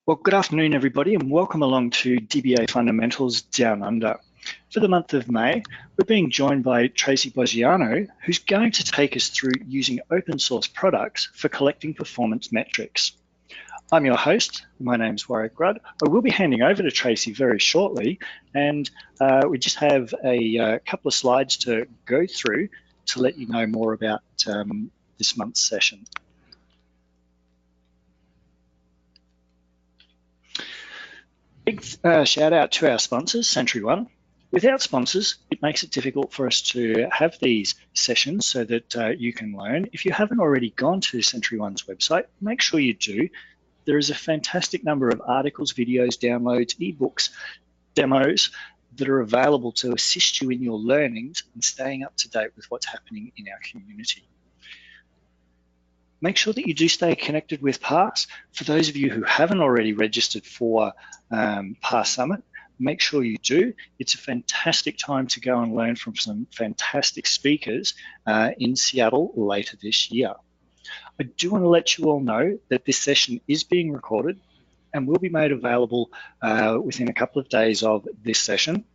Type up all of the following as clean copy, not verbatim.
Well, good afternoon, everybody, and welcome along to DBA Fundamentals Down Under. For the month of May, we're being joined by Tracy Boggiano, who's going to take us through using open source products for collecting performance metrics. I'm your host. My name's Warwick Rudd. I will be handing over to Tracy very shortly, and we just have a couple of slides to go through to let you know more about this month's session. Big shout out to our sponsors, SentryOne. Without sponsors, it makes it difficult for us to have these sessions so that you can learn. If you haven't already gone to SentryOne's website, make sure you do. There is a fantastic number of articles, videos, downloads, ebooks, demos that are available to assist you in your learnings and staying up to date with what's happening in our community. Make sure that you do stay connected with PASS. For those of you who haven't already registered for PASS Summit, make sure you do. It's a fantastic time to go and learn from some fantastic speakers in Seattle later this year. I do want to let you all know that this session is being recorded and will be made available within a couple of days of this session.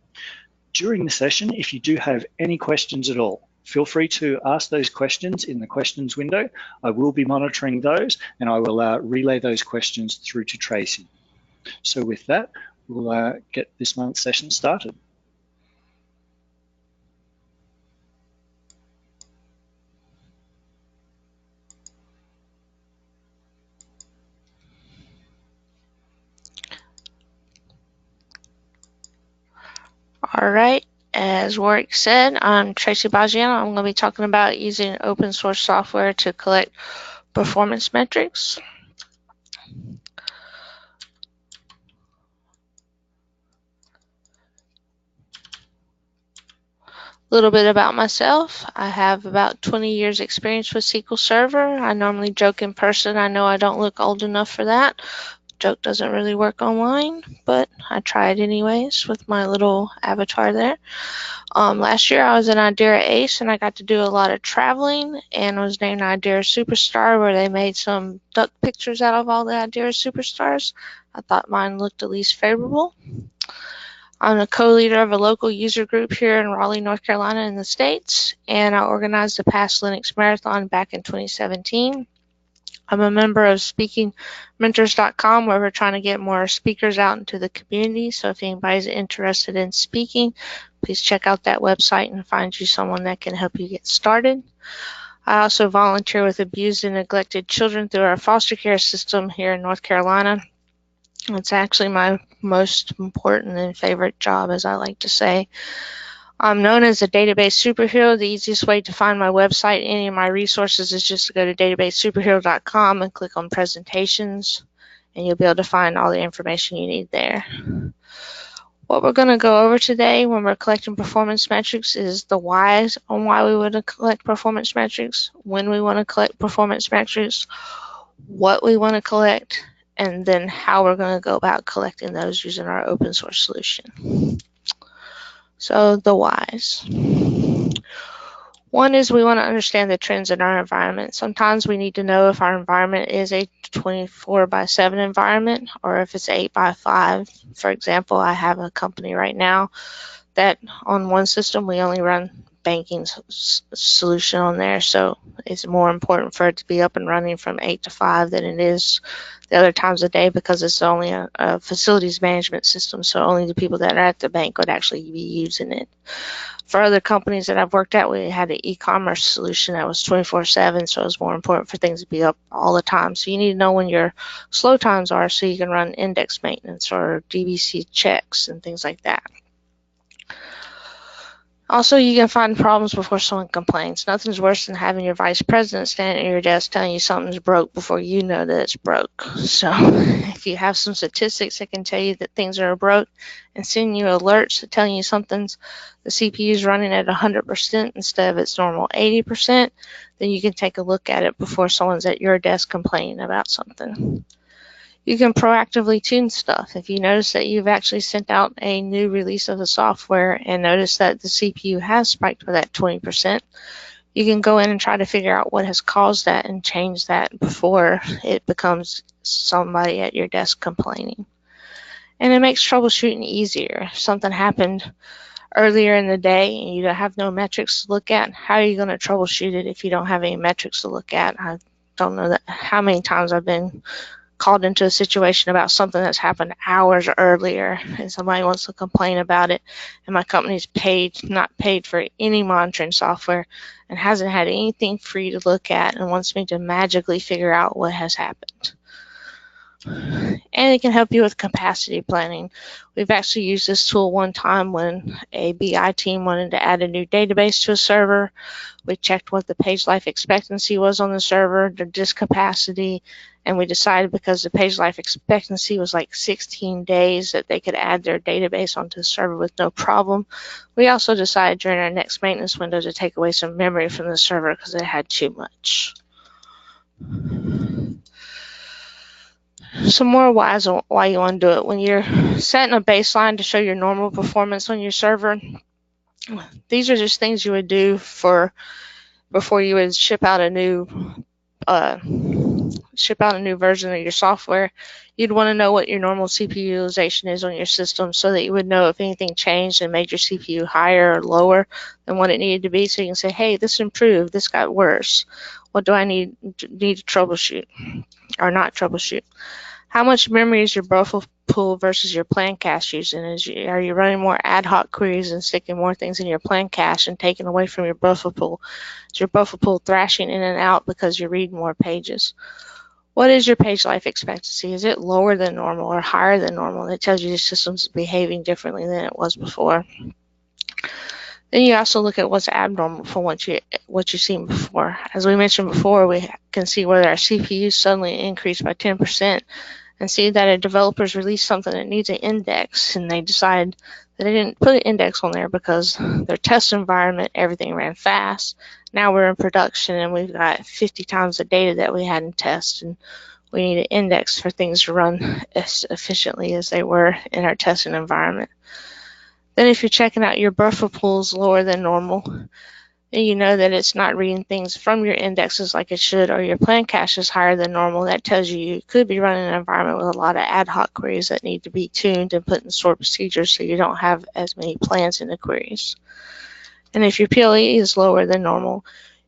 During the session, if you do have any questions at all, feel free to ask those questions in the questions window. I will be monitoring those and I will relay those questions through to Tracy. So with that, we'll get this month's session started. All right. As Warwick said, I'm Tracy Boggiano. I'm going to be talking about using open source software to collect performance metrics. A little bit about myself. I have about 20 years experience with SQL Server. I normally joke in person. I know I don't look old enough for that. Joke doesn't really work online, but I tried anyways with my little avatar there. Last year I was an Idera Ace and I got to do a lot of traveling and was named Idera Superstar, where they made some duck pictures out of all the Idera Superstars. I thought mine looked the least favorable. I'm a co-leader of a local user group here in Raleigh, North Carolina in the States, and I organized the PASS Linux Marathon back in 2017. I'm a member of SpeakingMentors.com, where we're trying to get more speakers out into the community. So if anybody's interested in speaking, please check out that website and find you someone that can help you get started. I also volunteer with abused and neglected children through our foster care system here in North Carolina. It's actually my most important and favorite job, as I like to say. I'm known as a database superhero. The easiest way to find my website and any of my resources is just to go to databasesuperhero.com and click on presentations, and you'll be able to find all the information you need there. What we're going to go over today when we're collecting performance metrics is the whys on why we want to collect performance metrics, when we want to collect performance metrics, what we want to collect, and then how we're going to go about collecting those using our open source solution. So the whys. One is we want to understand the trends in our environment. Sometimes we need to know if our environment is a 24/7 environment or if it's 8/5. For example, I have a company right now that on one system we only run banking solution on there, so it's more important for it to be up and running from 8 to 5 than it is the other times of the day, because it's only a facilities management system, so only the people that are at the bank would actually be using it. For other companies that I've worked at, we had an e-commerce solution that was 24/7, so it was more important for things to be up all the time. So you need to know when your slow times are so you can run index maintenance or DBC checks and things like that. Also, you can find problems before someone complains. Nothing's worse than having your vice president standing at your desk telling you something's broke before you know that it's broke. So if you have some statistics that can tell you that things are broke and sending you alerts telling you the CPU is running at 100% instead of its normal 80%, then you can take a look at it before someone's at your desk complaining about something. You can proactively tune stuff. If you notice that you've actually sent out a new release of the software and notice that the CPU has spiked by that 20%, you can go in and try to figure out what has caused that and change that before it becomes somebody at your desk complaining. And it makes troubleshooting easier. If something happened earlier in the day and you have no metrics to look at, how are you going to troubleshoot it if you don't have any metrics to look at? I don't know how many times I've been called into a situation about something that's happened hours earlier and somebody wants to complain about it, and my company's not paid for any monitoring software and hasn't had anything free to look at and wants me to magically figure out what has happened. And it can help you with capacity planning. We've actually used this tool one time when a BI team wanted to add a new database to a server. We checked what the page life expectancy was on the server, the disk capacity, and we decided because the page life expectancy was like 16 days that they could add their database onto the server with no problem. We also decided during our next maintenance window to take away some memory from the server because it had too much. Some more whys on why you want to do it. When you're setting a baseline to show your normal performance on your server, these are just things you would do before you would ship out a new version of your software. You'd want to know what your normal CPU utilization is on your system so that you would know if anything changed and made your CPU higher or lower than what it needed to be, so you can say, hey, this improved, this got worse. What do I need to troubleshoot or not troubleshoot? How much memory is your buffer pool versus your plan cache using? Are you running more ad hoc queries and sticking more things in your plan cache and taking away from your buffer pool? Is your buffer pool thrashing in and out because you're reading more pages? What is your page life expectancy? Is it lower than normal or higher than normal? That tells you the system's behaving differently than it was before. Then you also look at what's abnormal from what you've seen before. As we mentioned before, we can see whether our CPU suddenly increased by 10% and see that a developer's released something that needs an index, and they decide that they didn't put an index on there because their test environment, everything ran fast. Now we're in production and we've got 50 times the data that we had in test, and we need an index for things to run as efficiently as they were in our testing environment. Then if you're checking out your buffer pools lower than normal, and you know that it's not reading things from your indexes like it should, or your plan cache is higher than normal, that tells you you could be running an environment with a lot of ad hoc queries that need to be tuned and put in stored procedures so you don't have as many plans in the queries. And if your PLE is lower than normal,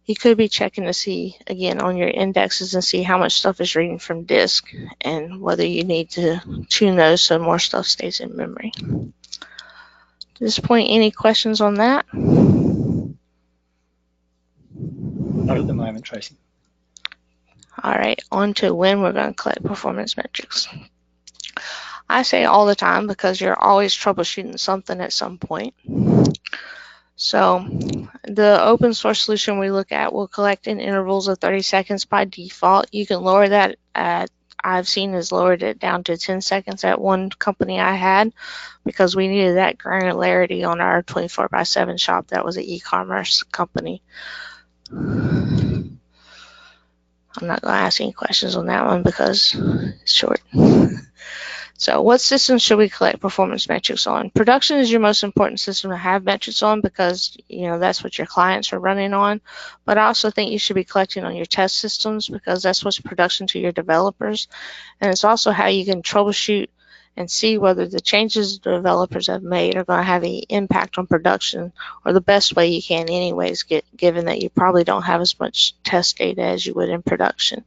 you could be checking to see, again, on your indexes and see how much stuff is reading from disk and whether you need to tune those so more stuff stays in memory. At this point, any questions on that? Not at the moment, Tracy. All right, on to when we're going to collect performance metrics. I say all the time because you're always troubleshooting something at some point. So the open source solution we look at will collect in intervals of 30 seconds by default. You can lower that I've seen has lowered it down to 10 seconds at one company I had because we needed that granularity on our 24/7 shop. That was an e-commerce company. I'm not going to ask any questions on that one because it's short. So what systems should we collect performance metrics on? Production is your most important system to have metrics on because that's what your clients are running on. But I also think you should be collecting on your test systems because that's what's production to your developers. And it's also how you can troubleshoot and see whether the changes the developers have made are going to have any impact on production, or the best way you can anyways, given that you probably don't have as much test data as you would in production.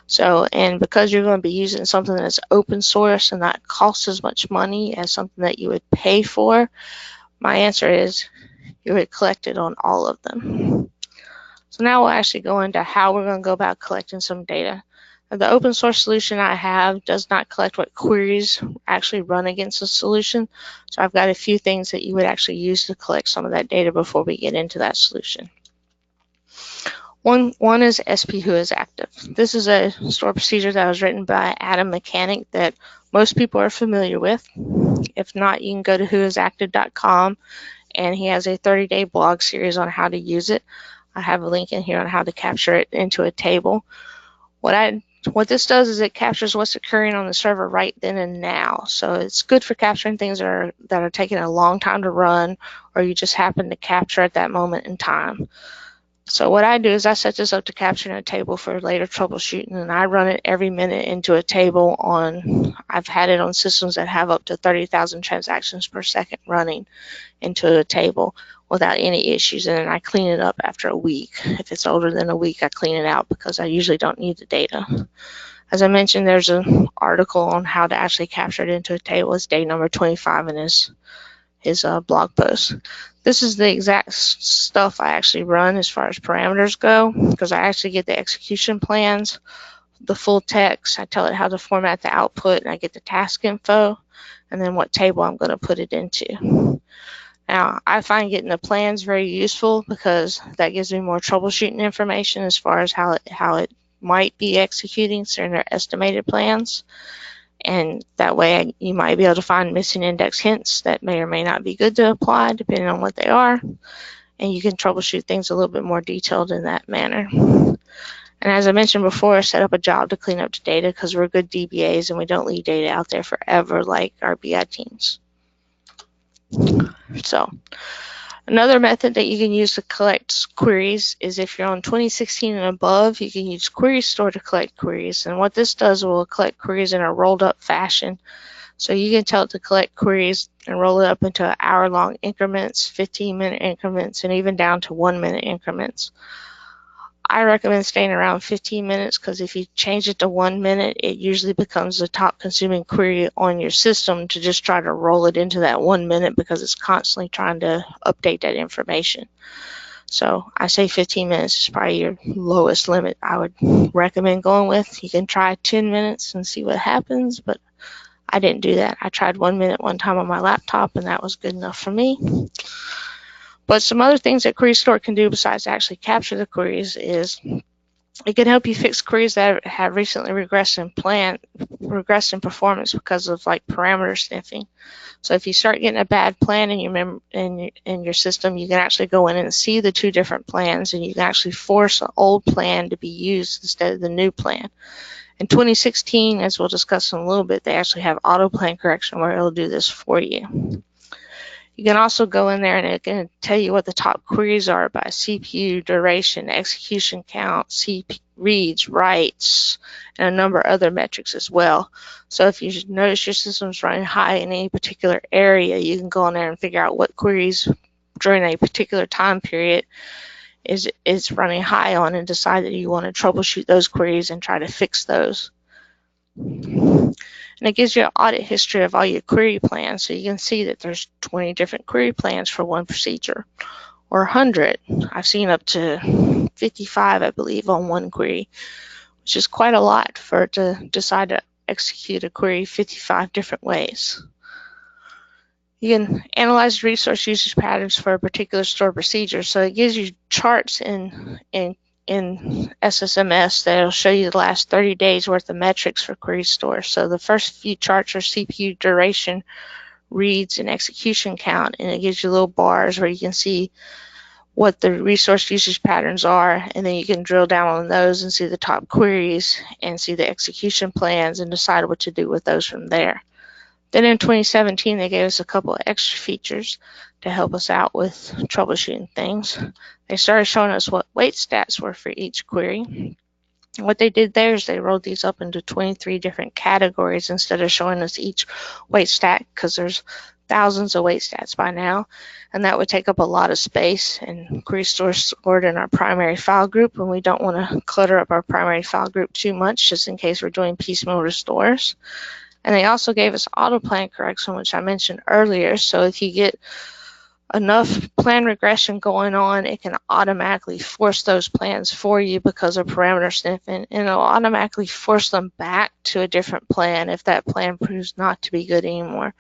So, and because you're going to be using something that's open source and not costs as much money as something that you would pay for, my answer is you would collect it on all of them. So now we'll actually go into how we're going to go about collecting some data. The open source solution I have does not collect what queries actually run against the solution. So I've got a few things that you would actually use to collect some of that data before we get into that solution. One is SP Who is Active. This is a stored procedure that was written by Adam Mechanic that most people are familiar with. If not, you can go to whoisactive.com, and he has a 30-day blog series on how to use it. I have a link in here on how to capture it into a table. What this does is it captures what's occurring on the server right then and now. So it's good for capturing things that are taking a long time to run, or you just happen to capture at that moment in time. So what I do is I set this up to capture in a table for later troubleshooting, and I run it every minute into a table I've had it on systems that have up to 30,000 transactions per second running into a table without any issues, and then I clean it up after a week. If it's older than a week, I clean it out because I usually don't need the data. As I mentioned, there's an article on how to actually capture it into a table. It's day number 25 in his blog post. This is the exact stuff I actually run as far as parameters go, because I actually get the execution plans, the full text, I tell it how to format the output, and I get the task info, and then what table I'm going to put it into. Now, I find getting the plans very useful because that gives me more troubleshooting information as far as how it might be executing certain estimated plans. And that way you might be able to find missing index hints that may or may not be good to apply depending on what they are, and you can troubleshoot things a little bit more detailed in that manner. And as I mentioned before, set up a job to clean up the data because we're good DBAs and we don't leave data out there forever like our BI teams. So another method that you can use to collect queries is if you're on 2016 and above, you can use Query Store to collect queries. And what this does will collect queries in a rolled up fashion. So you can tell it to collect queries and roll it up into hour-long increments, 15-minute increments, and even down to 1-minute increments. I recommend staying around 15 minutes because if you change it to 1 minute, it usually becomes the top consuming query on your system to just try to roll it into that 1 minute because it's constantly trying to update that information. So I say 15 minutes is probably your lowest limit I would recommend going with. You can try 10 minutes and see what happens, but I didn't do that. I tried 1 minute one time on my laptop and that was good enough for me. But some other things that Query Store can do besides actually capture the queries is it can help you fix queries that have recently regressed in performance because of like parameter sniffing. So if you start getting a bad plan in your system, you can actually go in and see the two different plans, and you can actually force an old plan to be used instead of the new plan. In 2016, as we'll discuss in a little bit, they actually have auto plan correction where it'll do this for you. You can also go in there and it can tell you what the top queries are by CPU, duration, execution count, CPU reads, writes, and a number of other metrics as well. So if you notice your system's running high in any particular area, you can go in there and figure out what queries during a particular time period is running high on and decide that you want to troubleshoot those queries and try to fix those. And it gives you an audit history of all your query plans, so you can see that there's 20 different query plans for one procedure, or 100. I've seen up to 55, I believe, on one query, which is quite a lot for it to decide to execute a query 55 different ways. You can analyze resource usage patterns for a particular stored procedure, so it gives you charts in SSMS that'll show you the last 30 days worth of metrics for Query Store. So the first few charts are CPU duration, reads, and execution count, and it gives you little bars where you can see what the resource usage patterns are, and then you can drill down on those and see the top queries and see the execution plans and decide what to do with those from there. Then in 2017, they gave us a couple of extra features to help us out with troubleshooting things. They started showing us what weight stats were for each query. What they did there is they rolled these up into 23 different categories instead of showing us each weight stat, because there's thousands of weight stats by now, and that would take up a lot of space, and Query Store is stored in our primary file group, and we don't want to clutter up our primary file group too much just in case we're doing piecemeal restores. And they also gave us auto plan correction, which I mentioned earlier. So if you get enough plan regression going on, it can automatically force those plans for you because of parameter sniffing, and it'll automatically force them back to a different plan if that plan proves not to be good anymore.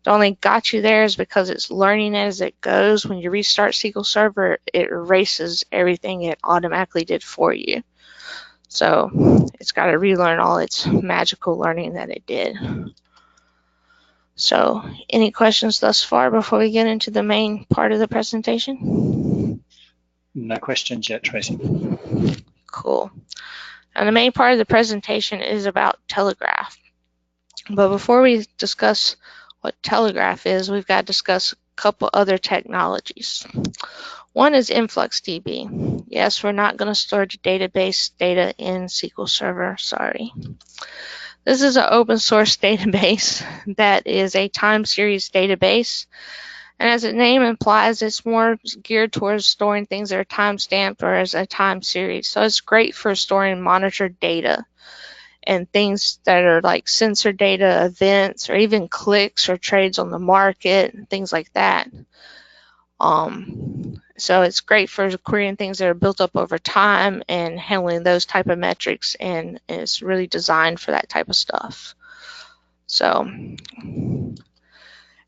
The only got you there is because it's learning as it goes. When you restart SQL Server, it erases everything it automatically did for you. So it's got to relearn all its magical learning that it did. So any questions thus far before we get into the main part of the presentation? No questions yet, Tracy. Cool. And the main part of the presentation is about Telegraf. But before we discuss what Telegraf is, we've got to discuss a couple other technologies. One is InfluxDB. Yes, we're not going to store database data in SQL Server, sorry. This is an open source database that is a time series database. And as the name implies, it's more geared towards storing things that are time stamped or as a time series. So it's great for storing monitored data and things that are like sensor data, events, or even clicks or trades on the market, and things like that. So it's great for querying things that are built up over time and handling those type of metrics, and it's really designed for that type of stuff. So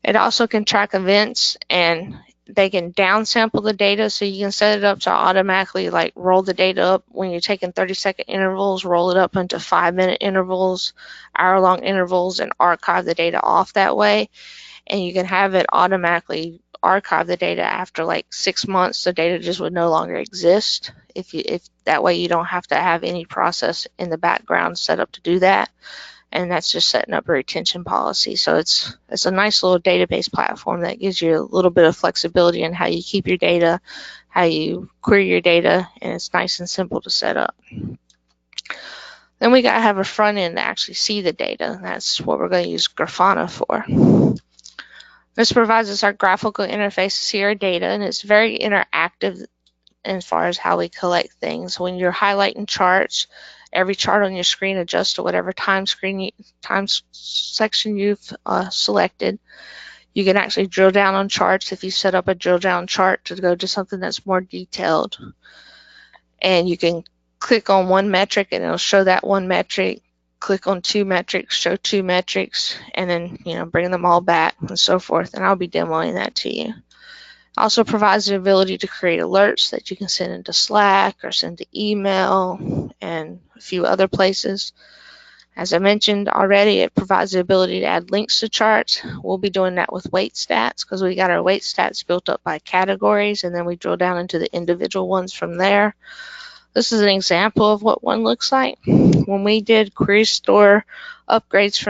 it also can track events, and they can downsample the data, so you can set it up to automatically like roll the data up when you're taking 30-second intervals, roll it up into 5-minute intervals, hour-long intervals, and archive the data off that way. And you can have it automatically archive the data after like 6 months. The data just would no longer exist. If that way you don't have to have any process in the background set up to do that. And that's just setting up a retention policy. So it's a nice little database platform that gives you a little bit of flexibility in how you keep your data, how you query your data, and it's nice and simple to set up. Then we got to have a front end to actually see the data, and that's what we're going to use Grafana for. This provides us our graphical interface to see our data, and it's very interactive as far as how we collect things. When you're highlighting charts, every chart on your screen adjusts to whatever time section you've selected. You can actually drill down on charts if you set up a drill down chart to go to something that's more detailed. And you can click on one metric and it'll show that one metric. Click on 2 metrics, show 2 metrics, and then bring them all back and so forth. And I'll be demoing that to you. Also provides the ability to create alerts that you can send into Slack or send to email and a few other places. As I mentioned already, it provides the ability to add links to charts. We'll be doing that with weight stats because we got our weight stats built up by categories, and then we drill down into the individual ones from there. This is an example of what one looks like. When we did Query Store upgrades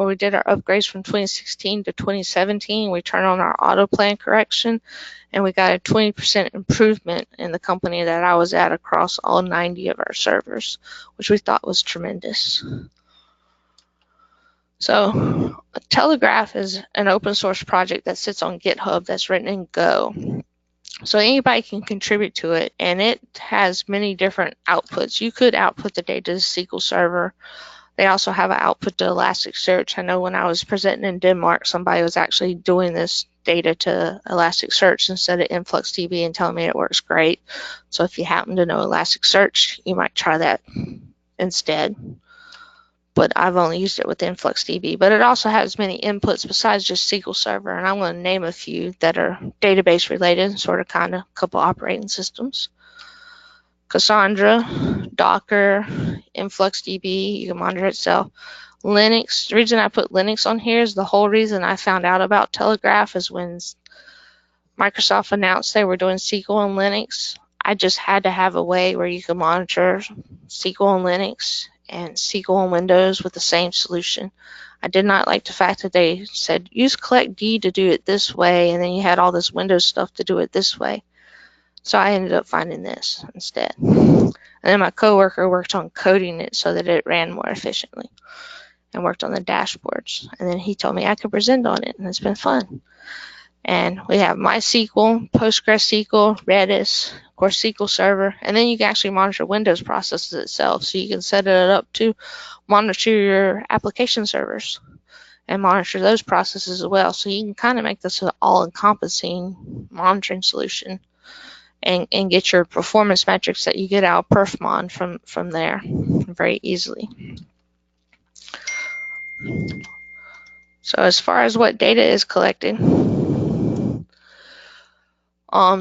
we did our upgrades from 2016 to 2017, we turned on our auto plan correction, and we got a 20% improvement in the company that I was at across all 90 of our servers, which we thought was tremendous. So Telegraf is an open source project that sits on GitHub that's written in Go. So anybody can contribute to it, and it has many different outputs. You could output the data to SQL Server. They also have an output to Elasticsearch. I know when I was presenting in Denmark, somebody was actually doing this data to Elasticsearch instead of InfluxDB and telling me it works great. So if you happen to know Elasticsearch, you might try that instead. But I've only used it with InfluxDB. But it also has many inputs besides just SQL Server, and I'm going to name a few that are database related, sort of kind of a couple operating systems. Cassandra, Docker, InfluxDB, you can monitor itself. Linux, the reason I put Linux on here is the whole reason I found out about Telegraf is when Microsoft announced they were doing SQL and Linux. I just had to have a way where you could monitor SQL and Linux and SQL and Windows with the same solution. I did not like the fact that they said use collectd to do it this way, and then you had all this Windows stuff to do it this way. So I ended up finding this instead. And then my coworker worked on coding it so that it ran more efficiently and worked on the dashboards. And then he told me I could present on it, and it's been fun. And we have MySQL, PostgreSQL, Redis, of course SQL Server, and then you can actually monitor Windows processes itself. So you can set it up to monitor your application servers and monitor those processes as well. So you can kind of make this an all-encompassing monitoring solution and get your performance metrics that you get out of perfmon from there very easily. So as far as what data is collected,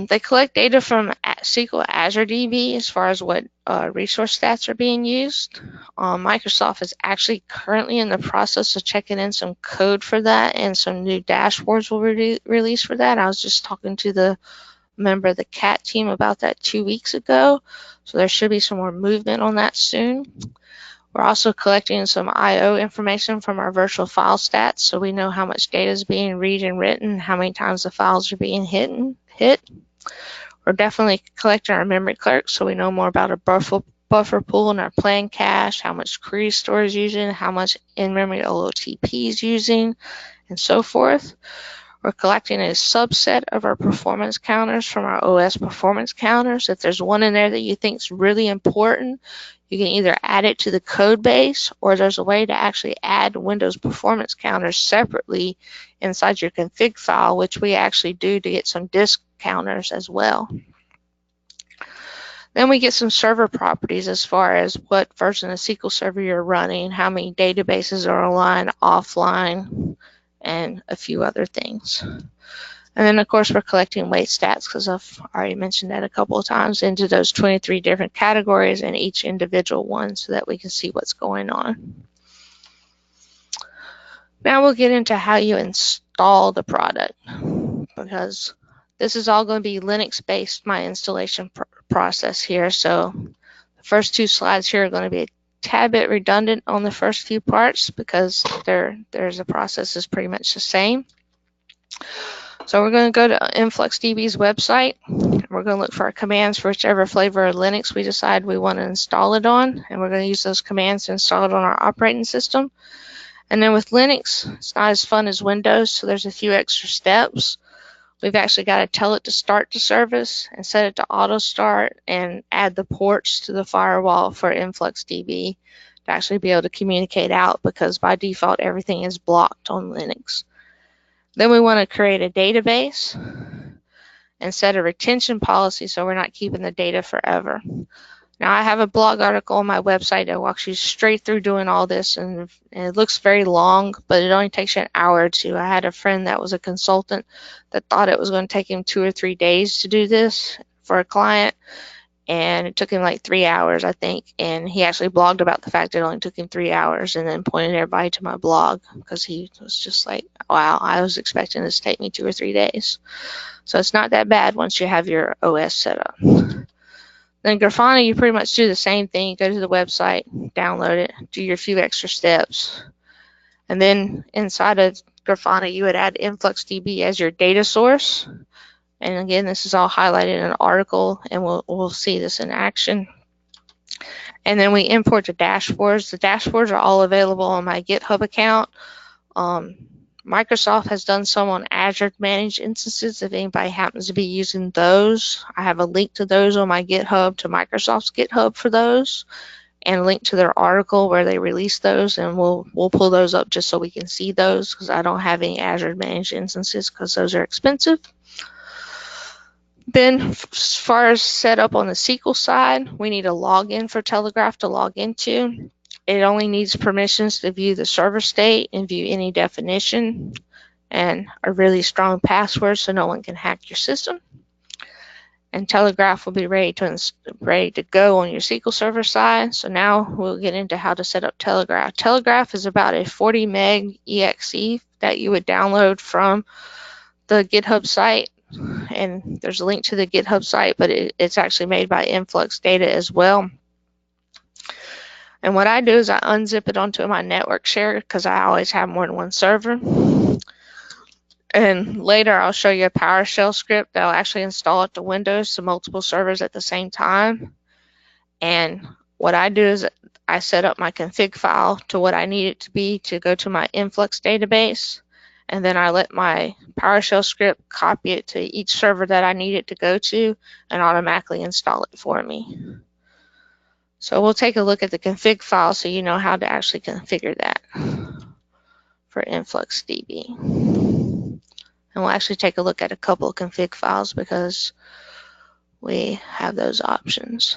they collect data from SQL Azure DB as far as what resource stats are being used. Microsoft is actually currently in the process of checking in some code for that, and some new dashboards will be released for that. I was just talking to the member of the CAT team about that 2 weeks ago, so there should be some more movement on that soon. We're also collecting some I/O information from our virtual file stats, so we know how much data is being read and written, how many times the files are being hit. We're definitely collecting our memory clerks so we know more about our buffer pool and our planned cache, how much query store is using, how much in-memory OLTP is using, and so forth. We're collecting a subset of our performance counters from our OS performance counters. If there's one in there that you think is really important, you can either add it to the code base, or there's a way to actually add Windows performance counters separately inside your config file, which we actually do to get some disk counters as well. Then we get some server properties as far as what version of SQL Server you're running, how many databases are online, offline, and a few other things. And then, of course, we're collecting wait stats, because I've already mentioned that a couple of times, into those 23 different categories and each individual one so that we can see what's going on. Now we'll get into how you install the product, because this is all going to be Linux-based, my installation process here. So the first two slides here are going to be a tad bit redundant on the first few parts, because there's a process is pretty much the same. So we're going to go to InfluxDB's website. We're going to look for our commands for whichever flavor of Linux we decide we want to install it on, and we're going to use those commands to install it on our operating system. And then with Linux, it's not as fun as Windows, so there's a few extra steps. We've actually got to tell it to start the service and set it to auto start and add the ports to the firewall for InfluxDB to actually be able to communicate out, because by default everything is blocked on Linux. Then we want to create a database and set a retention policy so we're not keeping the data forever. Now, I have a blog article on my website that walks you straight through doing all this, and it looks very long, but it only takes you an hour or two. I had a friend that was a consultant that thought it was going to take him 2 or 3 days to do this for a client, and it took him like 3 hours, I think, and he actually blogged about the fact that it only took him 3 hours, and then pointed everybody to my blog, because he was just like, wow, I was expecting this to take me 2 or 3 days. So it's not that bad once you have your OS set up. Then Grafana, you pretty much do the same thing. You go to the website, download it, do your few extra steps. And then inside of Grafana, you would add InfluxDB as your data source. And again, this is all highlighted in an article, and we'll see this in action. And then we import the dashboards. The dashboards are all available on my GitHub account. Microsoft has done some on Azure managed instances if anybody happens to be using those. I have a link to those on my GitHub, to Microsoft's GitHub for those, and a link to their article where they release those, and we'll pull those up just so we can see those, because I don't have any Azure managed instances because those are expensive. Then as far as setup on the SQL side, we need a login for Telegraf to log into. It only needs permissions to view the server state and view any definition, and a really strong password so no one can hack your system. And Telegraf will be ready to go on your SQL Server side. So now we'll get into how to set up Telegraf. Telegraf is about a 40 meg exe that you would download from the GitHub site. And there's a link to the GitHub site, but it's actually made by Influx Data as well. And what I do is I unzip it onto my network share, because I always have more than one server. And later I'll show you a PowerShell script that will actually install it to Windows to multiple servers at the same time. And what I do is I set up my config file to what I need it to be to go to my Influx database. And then I let my PowerShell script copy it to each server that I need it to go to and automatically install it for me. So we'll take a look at the config file so you know how to actually configure that for InfluxDB. And we'll actually take a look at a couple of config files because we have those options.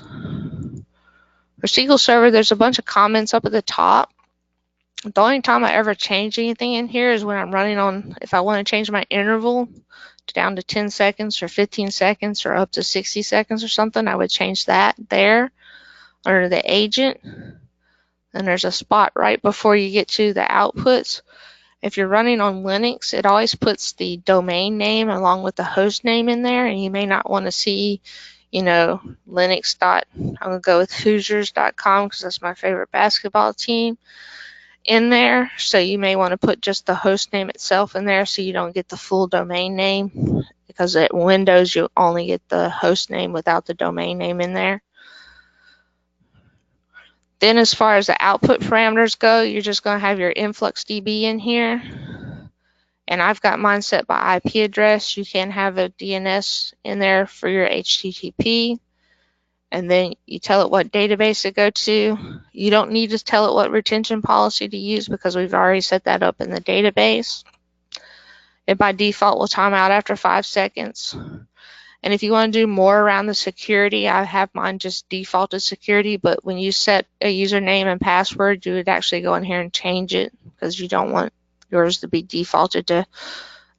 For SQL Server, there's a bunch of comments up at the top. The only time I ever change anything in here is when I'm running on, if I want to change my interval down to 10 seconds or 15 seconds or up to 60 seconds or something, I would change that there under the agent. And there's a spot right before you get to the outputs. If you're running on Linux, it always puts the domain name along with the host name in there, and you may not want to see, you know, Linux. I'm going to go with Hoosiers.com because that's my favorite basketball team in there. So you may want to put just the host name itself in there so you don't get the full domain name, because at Windows you only get the host name without the domain name in there. Then as far as the output parameters go, you're just going to have your InfluxDB in here. And I've got mine set by IP address. You can have a DNS in there for your HTTP. And then you tell it what database to go to. You don't need to tell it what retention policy to use because we've already set that up in the database. It by default will time out after 5 seconds. And if you want to do more around the security, I have mine just default to security, but when you set a username and password, you would actually go in here and change it because you don't want yours to be defaulted to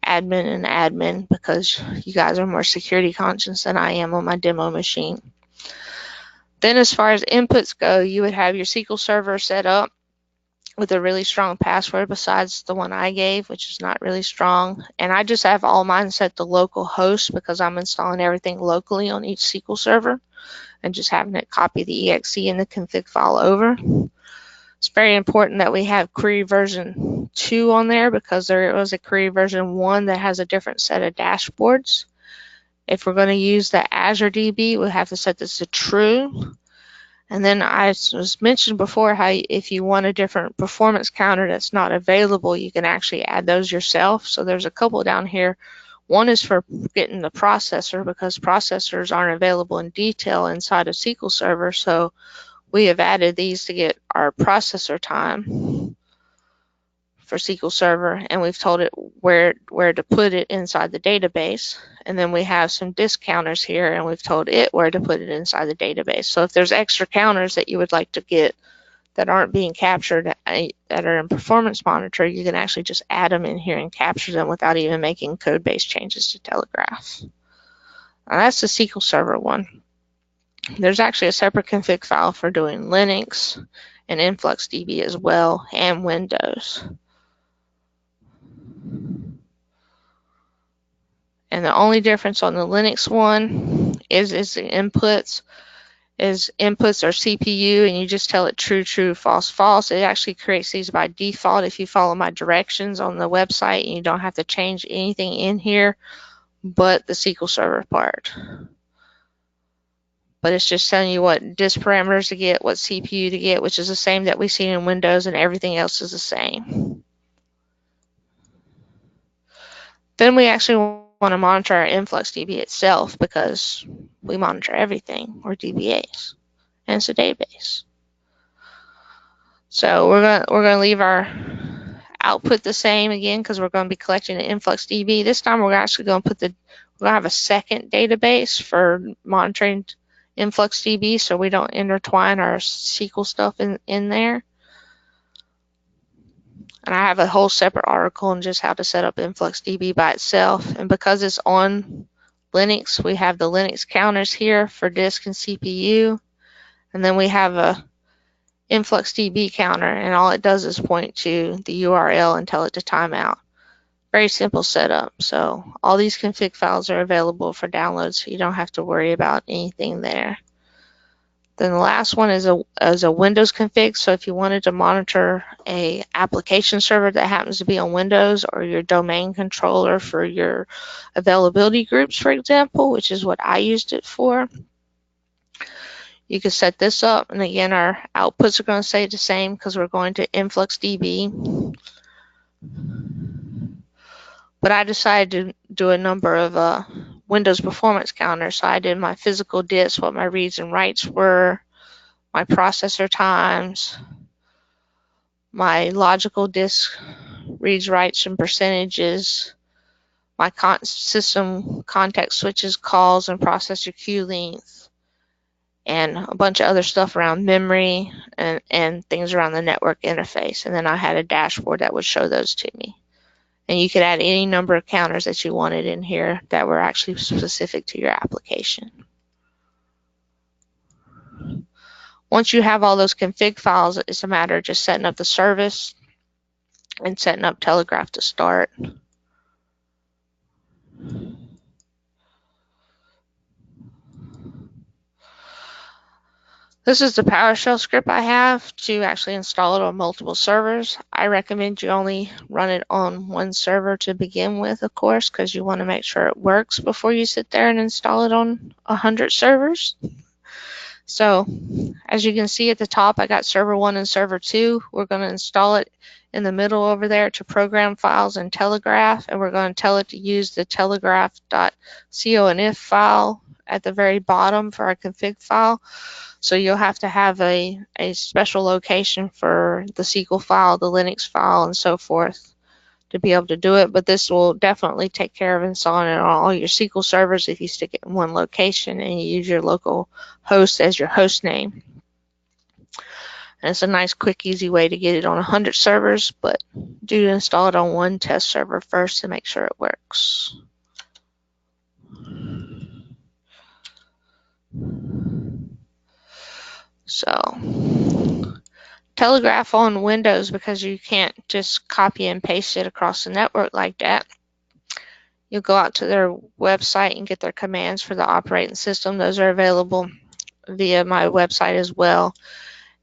admin and admin because you guys are more security conscious than I am on my demo machine. Then as far as inputs go, you would have your SQL Server set up with a really strong password besides the one I gave, which is not really strong. And I just have all mine set to local host because I'm installing everything locally on each SQL server and just having it copy the exe and the config file over. It's very important that we have query version 2 on there because there was a query version 1 that has a different set of dashboards. If we're going to use the Azure DB, we'll have to set this to true. And then I was mentioned before how if you want a different performance counter that's not available, you can actually add those yourself. So there's a couple down here. One is for getting the processor because processors aren't available in detail inside of SQL Server. So we have added these to get our processor time for SQL Server, and we've told it where to put it inside the database. And then we have some disk counters here, and we've told it where to put it inside the database. So if there's extra counters that you would like to get that aren't being captured that are in Performance Monitor, you can actually just add them in here and capture them without even making code-based changes to Telegraf. Now that's the SQL Server one. There's actually a separate config file for doing Linux and InfluxDB as well, and Windows. And the only difference on the Linux one is the inputs. Inputs are CPU, and you just tell it true, true, false, false. It actually creates these by default if you follow my directions on the website, and you don't have to change anything in here but the SQL Server part. But it's just telling you what disk parameters to get, what CPU to get, which is the same that we see in Windows, and everything else is the same. Then we actually want to monitor our InfluxDB itself because we monitor everything. We're DBAs, and it's a database. So we're gonna leave our output the same again because we're going to be collecting the InfluxDB. This time we're actually going to have a second database for monitoring InfluxDB so we don't intertwine our SQL stuff in there. And I have a whole separate article on just how to set up InfluxDB by itself. And because it's on Linux, we have the Linux counters here for disk and CPU. And then we have a InfluxDB counter, and all it does is point to the URL and tell it to timeout. Very simple setup. So all these config files are available for download, so you don't have to worry about anything there. Then the last one is a Windows config. So if you wanted to monitor a application server that happens to be on Windows, or your domain controller for your availability groups, for example, which is what I used it for, you can set this up. And again, our outputs are going to stay the same because we're going to InfluxDB. But I decided to do a number of Windows performance counters. So I did my physical disk, what my reads and writes were, my processor times, my logical disk reads, writes, and percentages, my system context switches, calls, and processor queue length, and a bunch of other stuff around memory and things around the network interface. And then I had a dashboard that would show those to me. And you could add any number of counters that you wanted in here that were actually specific to your application. Once you have all those config files, it's a matter of just setting up the service and setting up Telegraf to start. This is the PowerShell script I have to actually install it on multiple servers. I recommend you only run it on one server to begin with, of course, because you want to make sure it works before you sit there and install it on 100 servers. So as you can see at the top, I got server 1 and server 2. We're going to install it in the middle over there to program files and Telegraf, and we're going to tell it to use the telegraf.conf file at the very bottom for our config file. So you'll have to have a special location for the SQL file, the Linux file, and so forth to be able to do it. But this will definitely take care of installing it on all your SQL servers if you stick it in one location and you use your local host as your host name. And it's a nice, quick, easy way to get it on 100 servers, but do install it on one test server first to make sure it works. So Telegraf on Windows, because you can't just copy and paste it across the network like that. You'll go out to their website and get their commands for the operating system. Those are available via my website as well.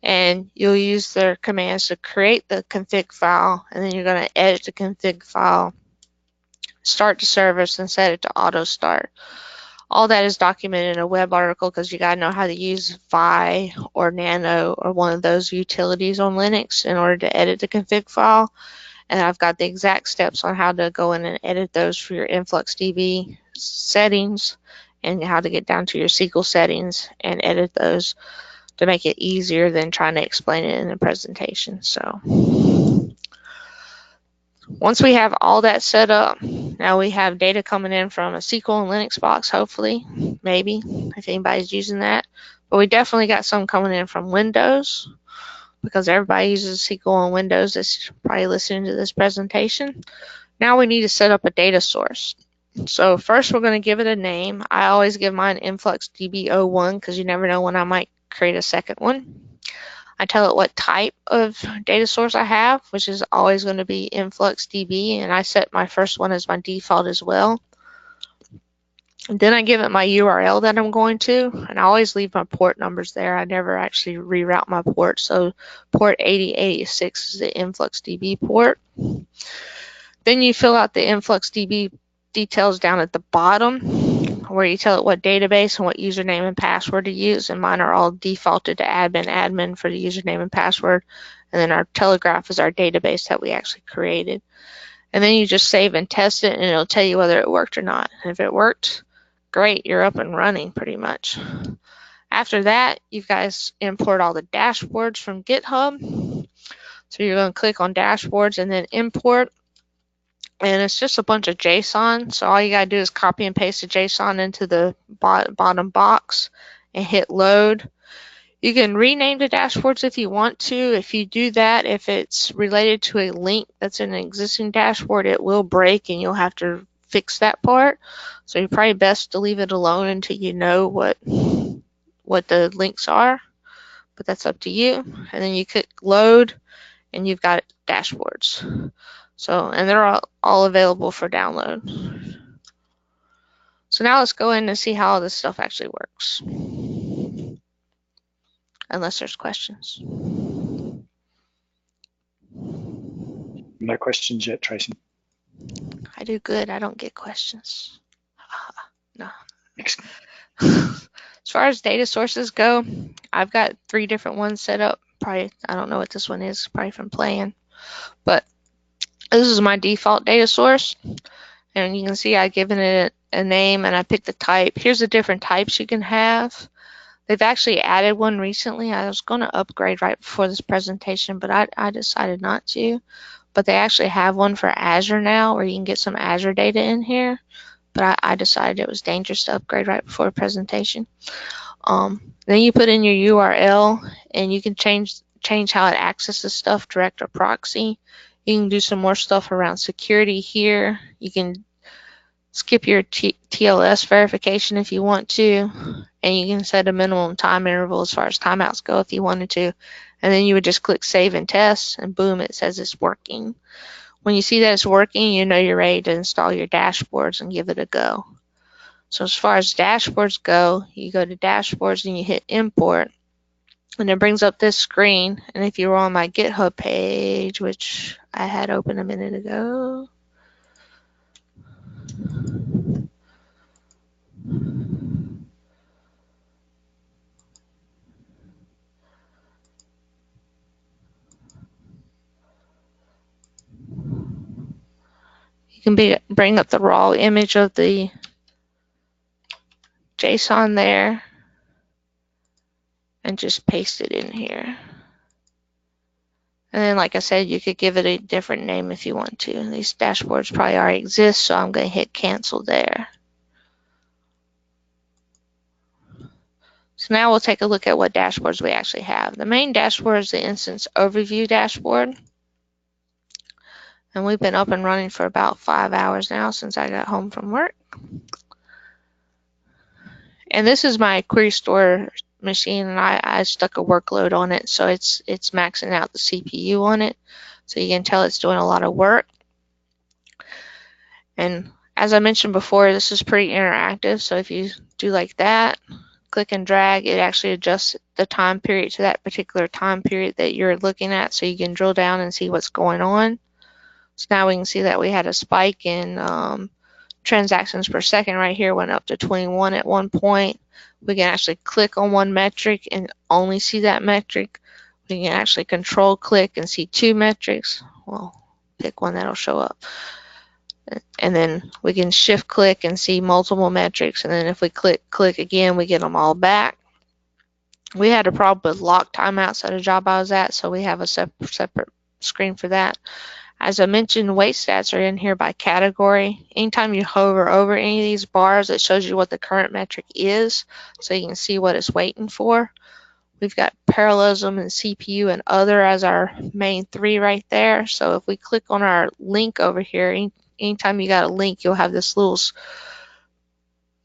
And you'll use their commands to create the config file, and then you're going to edit the config file, start the service, and set it to auto start. All that is documented in a web article because you got to know how to use Vi or Nano or one of those utilities on Linux in order to edit the config file. And I've got the exact steps on how to go in and edit those for your InfluxDB settings and how to get down to your SQL settings and edit those to make it easier than trying to explain it in a presentation. So once we have all that set up, now we have data coming in from a SQL and Linux box, hopefully, maybe, if anybody's using that. But we definitely got some coming in from Windows because everybody uses SQL on Windows that's probably listening to this presentation. Now we need to set up a data source. So first we're going to give it a name. I always give mine InfluxDB01 because you never know when I might create a second one. I tell it what type of data source I have, which is always going to be InfluxDB, and I set my first one as my default as well. And then I give it my URL that I'm going to, and I always leave my port numbers there. I never actually reroute my port, so port 8086 is the InfluxDB port. Then you fill out the InfluxDB details down at the bottom, where you tell it what database and what username and password to use, and mine are all defaulted to admin for the username and password, and then our Telegraf is our database that we actually created. And then you just save and test it, and it'll tell you whether it worked or not. And if it worked, great, you're up and running pretty much. After that, you guys import all the dashboards from GitHub. So you're going to click on dashboards and then import. And it's just a bunch of JSON, so all you gotta do is copy and paste the JSON into the bottom box and hit load. You can rename the dashboards if you want to. If you do that, if it's related to a link that's in an existing dashboard, it will break and you'll have to fix that part. So you're probably best to leave it alone until you know what the links are, but that's up to you. And then you click load and you've got dashboards. So, and they're all available for download. So now let's go in and see how all this stuff actually works. Unless there's questions. No questions yet, Tracy. I do good. I don't get questions. No. Excellent. As far as data sources go, I've got 3 different ones set up. Probably, I don't know what this one is, probably from playing. But this is my default data source, and you can see I've given it a name and I picked the type. Here's the different types you can have. They've actually added one recently. I was going to upgrade right before this presentation, but I decided not to. But they actually have one for Azure now where you can get some Azure data in here, but I decided it was dangerous to upgrade right before a presentation. Then you put in your URL and you can change how it accesses stuff, direct or proxy. You can do some more stuff around security here. You can skip your TLS verification if you want to, and you can set a minimum time interval as far as timeouts go if you wanted to. And then you would just click save and test, and boom, it says it's working. When you see that it's working, you know you're ready to install your dashboards and give it a go. So as far as dashboards go, you go to dashboards and you hit import. And it brings up this screen. And if you were on my GitHub page, which I had open a minute ago, you can bring up the raw image of the JSON there and just paste it in here. And then, like I said, you could give it a different name if you want to. These dashboards probably already exist, so I'm going to hit cancel there. So now we'll take a look at what dashboards we actually have. The main dashboard is the instance overview dashboard. And we've been up and running for about 5 hours now since I got home from work. And this is my query store machine, and I stuck a workload on it, so it's maxing out the CPU on it. So you can tell it's doing a lot of work. And as I mentioned before, this is pretty interactive. So if you do like that, click and drag, it actually adjusts the time period to that particular time period that you're looking at, so you can drill down and see what's going on. So now we can see that we had a spike in transactions per second right here, went up to 21 at one point. We can actually click on one metric and only see that metric. We can actually control click and see 2 metrics. Well, pick one that'll show up. And then we can shift click and see multiple metrics. And then if we click again, we get them all back. We had a problem with lock timeouts at a job I was at, so we have a separate screen for that. As I mentioned, wait stats are in here by category. Anytime you hover over any of these bars, it shows you what the current metric is, so you can see what it's waiting for. We've got parallelism and CPU and other as our main 3 right there. So if we click on our link over here, anytime you got a link, you'll have this little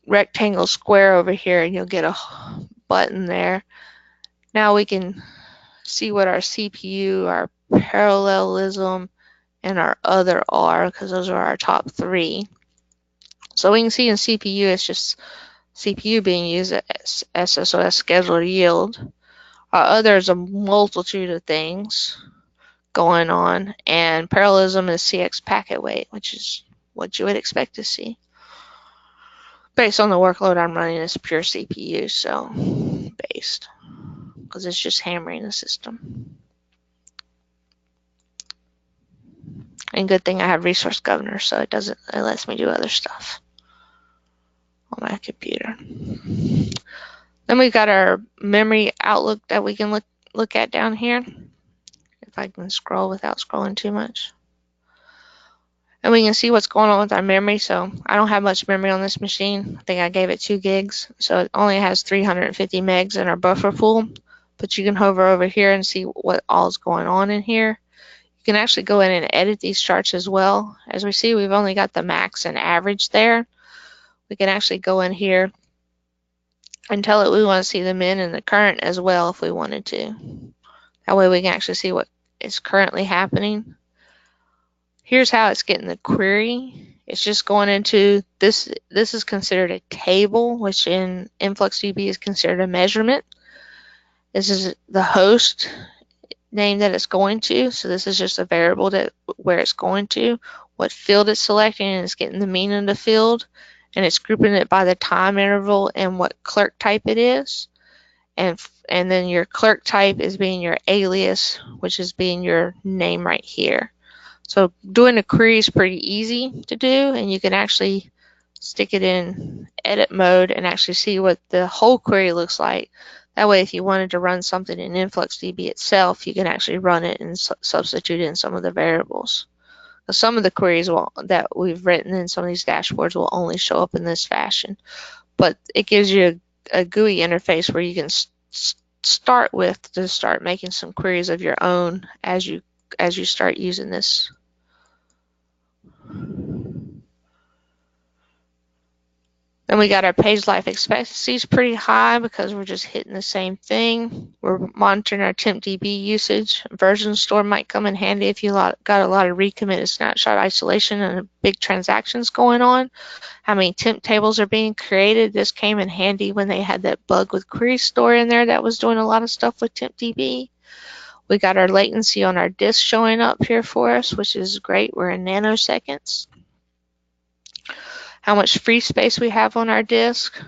rectangle square over here, and you'll get a button there. Now we can see what our CPU, our parallelism, and our other are, because those are our top 3. So we can see in CPU, it's just CPU being used as SSOS scheduled yield. Our other is a multitude of things going on, and parallelism is CX packet weight, which is what you would expect to see. Based on the workload I'm running, it's pure CPU, so based, because it's just hammering the system. And good thing I have resource governor, so it lets me do other stuff on my computer. Then we've got our memory outlook that we can look at down here. If I can scroll without scrolling too much. And we can see what's going on with our memory. So I don't have much memory on this machine. I think I gave it 2 gigs. So it only has 350 megs in our buffer pool. But you can hover over here and see what all is going on in here. You can actually go in and edit these charts as well. As we see, we've only got the max and average there. We can actually go in here and tell it we want to see the min and the current as well if we wanted to. That way we can actually see what is currently happening. Here's how it's getting the query. It's just going into this. This is considered a table, which in InfluxDB is considered a measurement. This is the host name that it's going to. So this is just a variable where it's going to, what field it's selecting, and it's getting the mean of the field, and it's grouping it by the time interval and what clerk type it is. And then your clerk type is being your alias, which is being your name right here. So doing a query is pretty easy to do, and you can actually stick it in edit mode and actually see what the whole query looks like. That way, if you wanted to run something in InfluxDB itself, you can actually run it and substitute in some of the variables. Some of the queries that we've written in some of these dashboards will only show up in this fashion, but it gives you a GUI interface where you can start with to start making some queries of your own as you start using this. Then we got our page life expectancies pretty high because we're just hitting the same thing. We're monitoring our TempDB usage. Version store might come in handy if you got a lot of recommit and snapshot isolation and big transactions going on. How many temp tables are being created. This came in handy when they had that bug with query store in there that was doing a lot of stuff with TempDB. We got our latency on our disk showing up here for us, which is great. We're in nanoseconds. How much free space we have on our disk.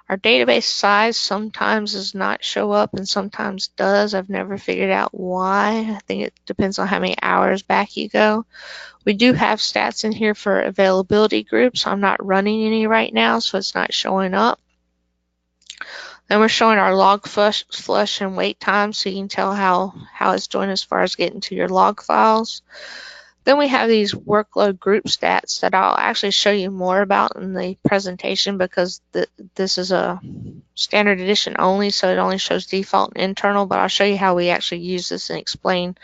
Our database size sometimes does not show up and sometimes does. I've never figured out why. I think it depends on how many hours back you go. We do have stats in here for availability groups. I'm not running any right now, so it's not showing up. Then we're showing our log flush and wait time, so you can tell how it's doing as far as getting to your log files. Then we have these workload group stats that I'll actually show you more about in the presentation because this is a standard edition only, so it only shows default and internal, but I'll show you how we actually use this and explain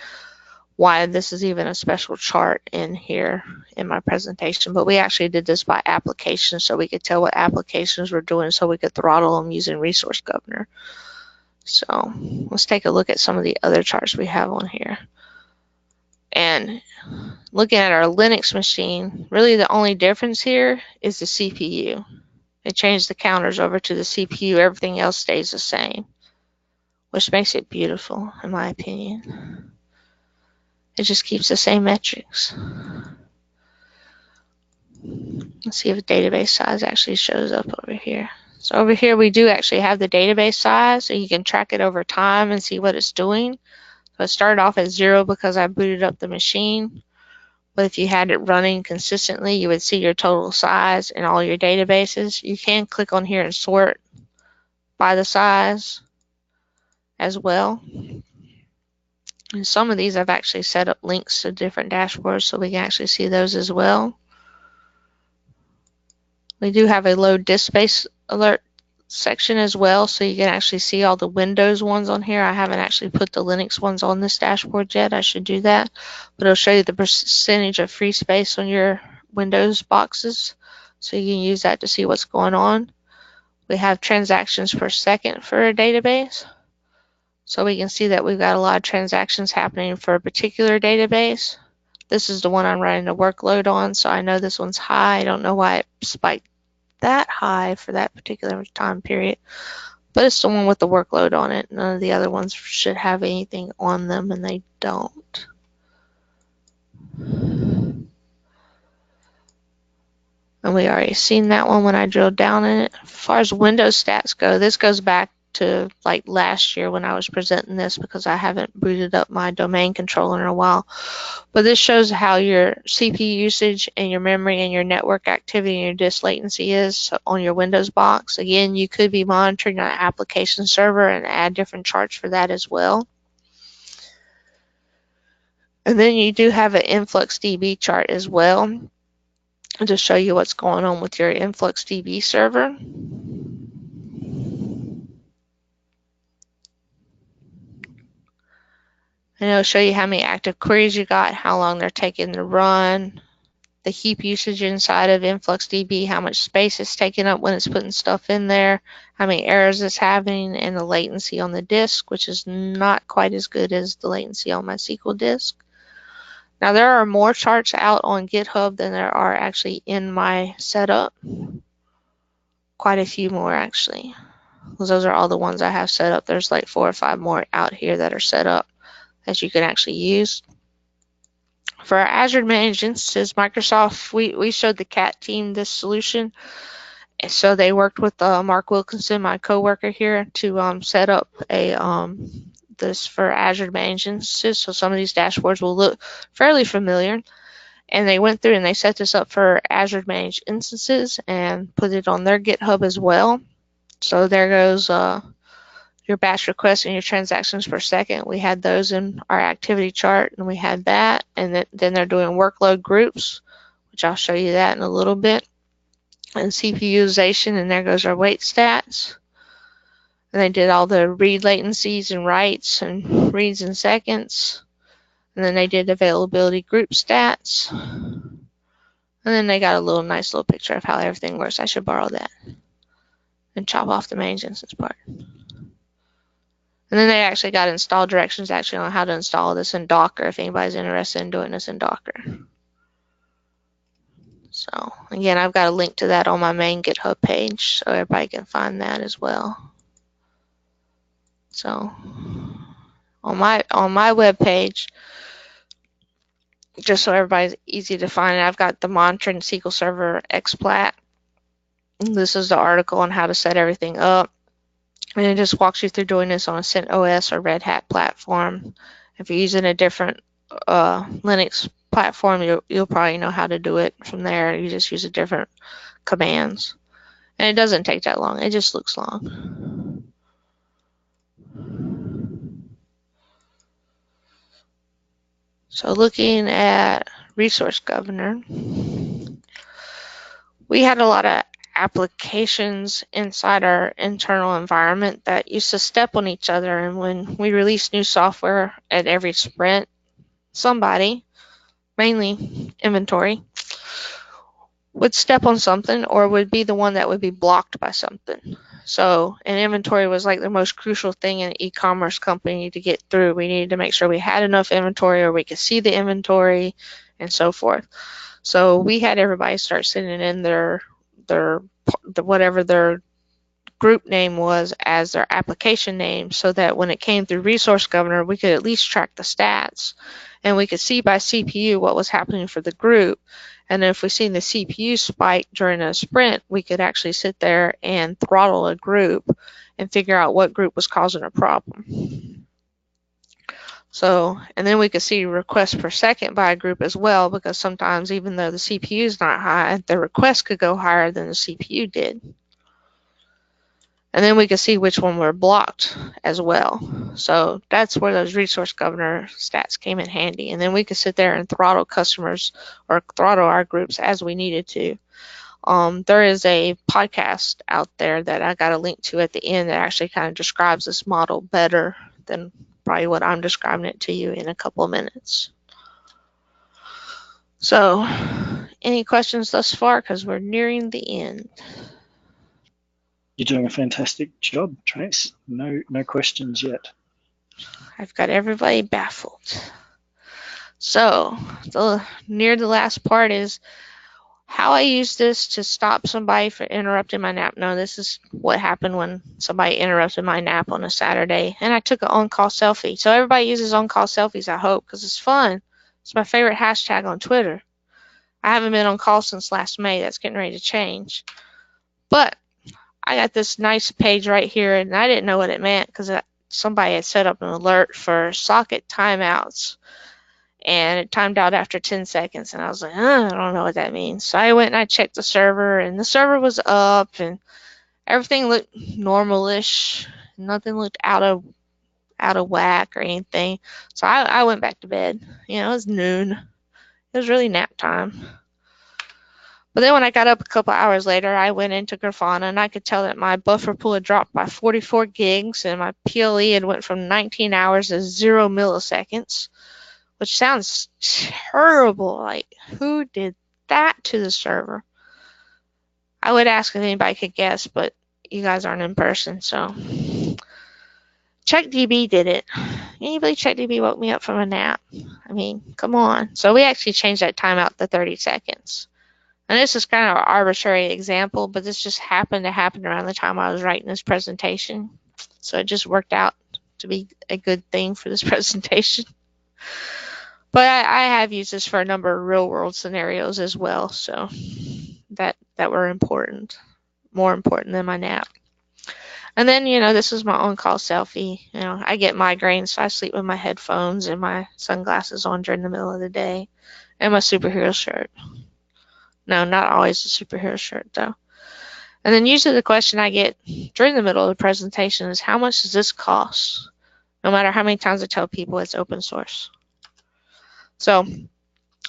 why this is even a special chart in here in my presentation. But we actually did this by application so we could tell what applications we're doing so we could throttle them using Resource Governor. So let's take a look at some of the other charts we have on here. And looking at our Linux machine, really the only difference here is the CPU. It changed the counters over to the CPU. Everything else stays the same, which makes it beautiful, in my opinion. It just keeps the same metrics. Let's see if the database size actually shows up over here. So over here we do actually have the database size, so you can track it over time and see what it's doing. So it started off at 0 because I booted up the machine. But if you had it running consistently, you would see your total size in all your databases. You can click on here and sort by the size as well. And some of these I've actually set up links to different dashboards so we can actually see those as well. We do have a load disk space alert section as well, so you can actually see all the Windows ones on here. I haven't actually put the Linux ones on this dashboard yet. I should do that, but it'll show you the percentage of free space on your Windows boxes, so you can use that to see what's going on. We have transactions per second for a database, so we can see that we've got a lot of transactions happening for a particular database. This is the one I'm running the workload on, so I know this one's high. I don't know why it spiked that high for that particular time period, but it's the one with the workload on it. None of the other ones should have anything on them, and they don't. And we already seen that one when I drilled down in it. As far as Windows stats go, this goes back to like last year when I was presenting this because I haven't booted up my domain controller in a while. But this shows how your CPU usage and your memory and your network activity and your disk latency is on your Windows box. Again, you could be monitoring an application server and add different charts for that as well. And then you do have an InfluxDB chart as well to show you what's going on with your InfluxDB server. And it'll show you how many active queries you got, how long they're taking to run, the heap usage inside of InfluxDB, how much space it's taking up when it's putting stuff in there, how many errors it's having, and the latency on the disk, which is not quite as good as the latency on my SQL disk. Now there are more charts out on GitHub than there are actually in my setup. Quite a few more actually, because those are all the ones I have set up. There's like 4 or 5 more out here that are set up that you can actually use. For our Azure Managed Instances, Microsoft, we showed the CAT team this solution. And so they worked with Mark Wilkinson, my coworker here, to set up this for Azure Managed Instances. So some of these dashboards will look fairly familiar. And they went through and they set this up for Azure Managed Instances and put it on their GitHub as well. So there goes your batch requests and your transactions per second. We had those in our activity chart, and we had that. And then they're doing workload groups, which I'll show you that in a little bit. And CPU utilization, and there goes our wait stats. And they did all the read latencies and writes and reads in seconds. And then they did availability group stats. And then they got a nice little picture of how everything works. I should borrow that. and chop off the main instance part. And then they actually got install directions actually on how to install this in Docker if anybody's interested in doing this in Docker. So again, I've got a link to that on my main GitHub page so everybody can find that as well. So on my web page, just so everybody's easy to find, I've got the monitoring SQL Server explat. This is the article on how to set everything up. And it just walks you through doing this on a CentOS or Red Hat platform. If you're using a different Linux platform, you'll probably know how to do it from there. You just use a different commands. And it doesn't take that long. It just looks long. So looking at Resource Governor, we had a lot of applications inside our internal environment that used to step on each other, and when we released new software at every sprint, somebody, mainly inventory, would step on something or would be the one that would be blocked by something. So an inventory was like the most crucial thing in an e-commerce company to get through. We needed to make sure we had enough inventory or we could see the inventory and so forth. So we had everybody start sending in their whatever their group name was as their application name, so that when it came through Resource Governor, we could at least track the stats and we could see by CPU what was happening for the group. And if we seen the CPU spike during a sprint, we could actually sit there and throttle a group and figure out what group was causing a problem. So, and then we could see requests per second by a group as well, because sometimes even though the CPU is not high, the request could go higher than the CPU did. And then we could see which one were blocked as well. So that's where those Resource Governor stats came in handy. And then we could sit there and throttle customers or throttle our groups as we needed to. There is a podcast out there that I got a link to at the end that actually kind of describes this model better than probably what I'm describing it to you in a couple of minutes. So, any questions thus far? Because we're nearing the end. You're doing a fantastic job, Trace. No questions yet. I've got everybody baffled. So, near the last part is how I use this to stop somebody from interrupting my nap. No, this is what happened when somebody interrupted my nap on a Saturday, and I took an on-call selfie. So everybody uses on-call selfies, I hope, because it's fun. It's my favorite hashtag on Twitter. I haven't been on call since last May. That's getting ready to change. But I got this nice page right here, and I didn't know what it meant because somebody had set up an alert for socket timeouts. And it timed out after 10 seconds, and I was like, I don't know what that means. So I went and I checked the server, and the server was up, and everything looked normal-ish. Nothing looked out of whack or anything. So I went back to bed. You know, it was noon. It was really nap time. But then when I got up a couple hours later, I went into Grafana, and I could tell that my buffer pool had dropped by 44 gigs, and my PLE had went from 19 hours to 0 milliseconds. Which sounds terrible. Like, who did that to the server? I would ask if anybody could guess, but you guys aren't in person, so. CheckDB did it. Anybody CheckDB woke me up from a nap? I mean, come on. So we actually changed that timeout to 30 seconds. And this is kind of an arbitrary example, but this just happened to happen around the time I was writing this presentation. So it just worked out to be a good thing for this presentation. But I have used this for a number of real-world scenarios as well, so that were important, more important than my nap. And then, you know, this is my on-call selfie. You know, I get migraines, so I sleep with my headphones and my sunglasses on during the middle of the day, and my superhero shirt. No, not always a superhero shirt, though. And then usually the question I get during the middle of the presentation is, how much does this cost? No matter how many times I tell people it's open source. So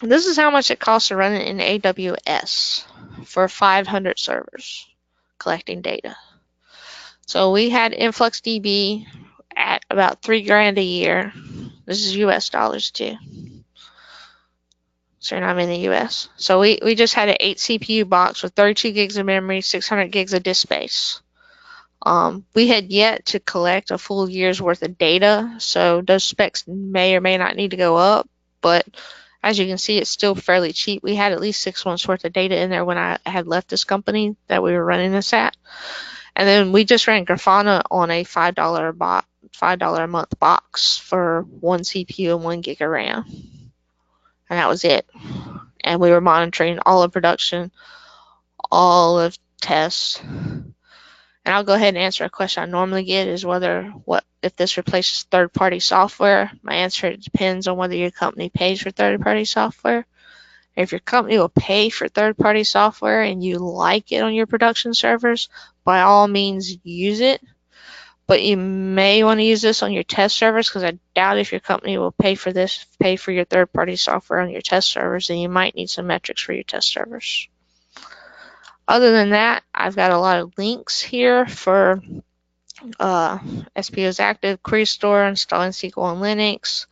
this is how much it costs to run it in AWS for 500 servers collecting data. So we had InfluxDB at about $3,000 a year. This is US dollars too. So I'm in the US. So we just had an 8 CPU box with 32 gigs of memory, 600 gigs of disk space. We had yet to collect a full year's worth of data, so those specs may or may not need to go up, but as you can see, it's still fairly cheap. We had at least 6 months worth of data in there when I had left this company that we were running this at. And then we just ran Grafana on a $5 a month box for 1 CPU and 1 gig of RAM. And that was it. And we were monitoring all of production, all of tests. And I'll go ahead and answer a question I normally get is if this replaces third-party software. My answer depends on whether your company pays for third-party software. If your company will pay for third-party software and you like it on your production servers, by all means use it. But you may want to use this on your test servers because I doubt if your company will pay for your third-party software on your test servers, and you might need some metrics for your test servers. Other than that, I've got a lot of links here for SPO's Active, Query Store, installing SQL on Linux,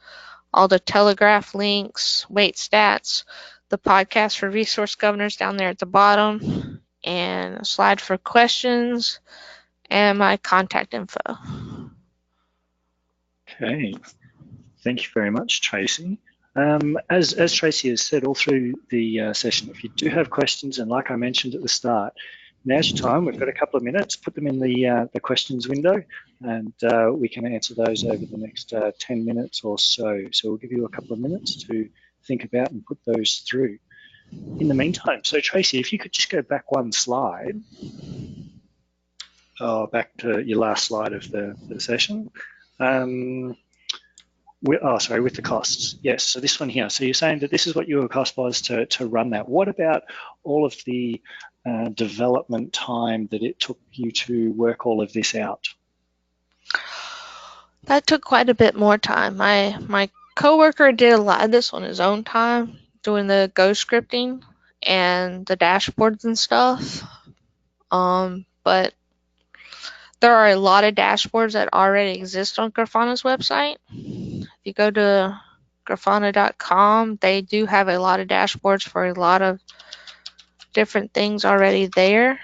all the Telegraf links, weight stats, the podcast for resource governors down there at the bottom, and a slide for questions, and my contact info. Okay, thank you very much, Tracy. As Tracy has said all through the session, if you do have questions, and like I mentioned at the start, now's your time. We've got a couple of minutes. Put them in the questions window, and we can answer those over the next 10 minutes or so. So we'll give you a couple of minutes to think about and put those through. In the meantime, so Tracy, if you could just go back one slide, back to your last slide of the session. With the costs. Yes, so this one here. So you're saying that this is what your cost was to run that. What about all of the development time that it took you to work all of this out? That took quite a bit more time. My coworker did a lot of this on his own time, doing the Go scripting and the dashboards and stuff. But there are a lot of dashboards that already exist on Grafana's website. If you go to grafana.com, they do have a lot of dashboards for a lot of different things already there.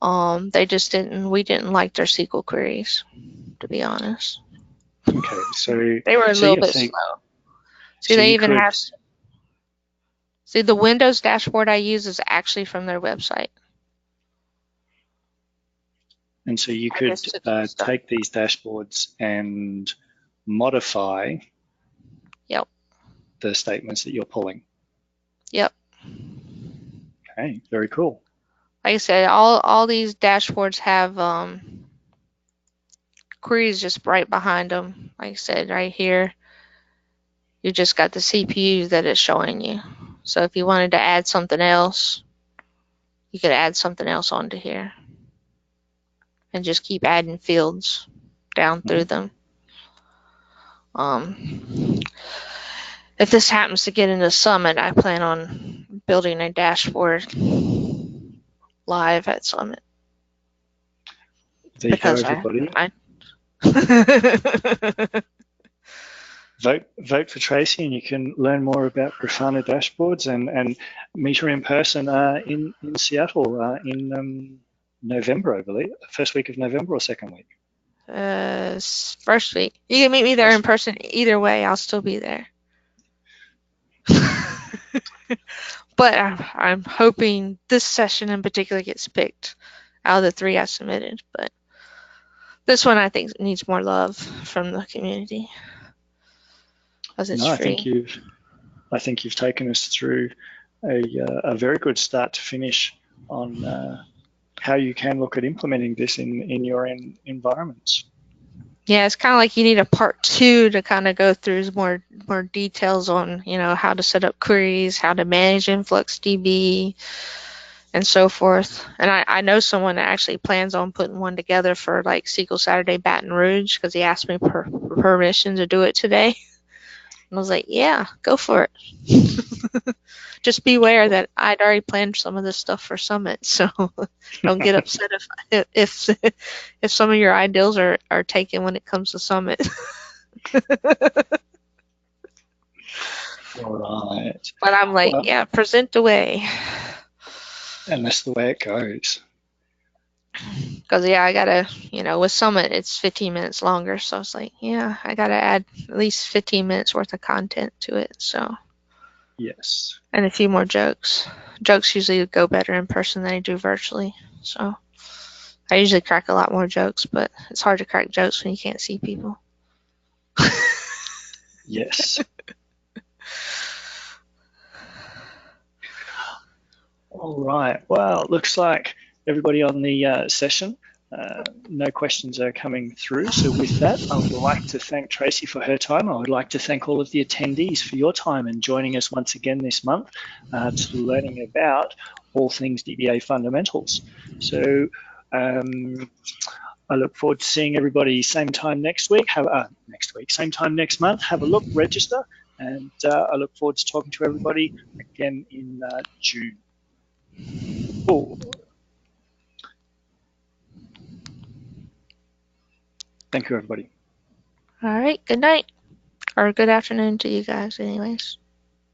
We didn't like their SQL queries, to be honest. Okay, so they were a little bit slow. See, they even have. See, the Windows dashboard I use is actually from their website. And so you could take these dashboards and modify the statements that you're pulling. Yep. Okay, very cool. Like I said, all these dashboards have queries just right behind them. Like I said, right here, you just got the CPU that it's showing you. So if you wanted to add something else, you could add something else onto here. And just keep adding fields down through them. If this happens to get into Summit, I plan on building a dashboard live at Summit. There you go, everybody. Vote for Tracy, and you can learn more about Grafana dashboards and meet her in person in Seattle in November, I believe. First week of November or second week? First week. You can meet me there in person. Either way, I'll still be there. But I'm hoping this session in particular gets picked out of the 3 I submitted. But this one I think needs more love from the community. It's free. I think you've taken us through a very good start to finish on how you can look at implementing this in your environments. Yeah, it's kind of like you need a part 2 to kind of go through more details on how to set up queries, how to manage InfluxDB, and so forth. And I know someone that actually plans on putting one together for like SQL Saturday Baton Rouge because he asked me for permission to do it today. And I was like, yeah, go for it. Just beware that I'd already planned some of this stuff for Summit, so don't get upset if some of your ideals are taken when it comes to Summit. All right. But I'm like, present away. And that's the way it goes. Because, yeah, I gotta, with Summit, it's 15 minutes longer. So it's like, yeah, I gotta add at least 15 minutes worth of content to it. So, Yes. and a few more jokes. Jokes usually go better in person than they do virtually. So, I usually crack a lot more jokes, but it's hard to crack jokes when you can't see people. Yes. All right. Well, it looks like everybody on the session, no questions are coming through. So with that, I would like to thank Tracy for her time. I would like to thank all of the attendees for your time and joining us once again this month to learning about all things DBA fundamentals. So I look forward to seeing everybody same time next week. Same time next month. Have a look, register, and I look forward to talking to everybody again in June. Oh, thank you, everybody. All right, good night. Or good afternoon to you guys, anyways.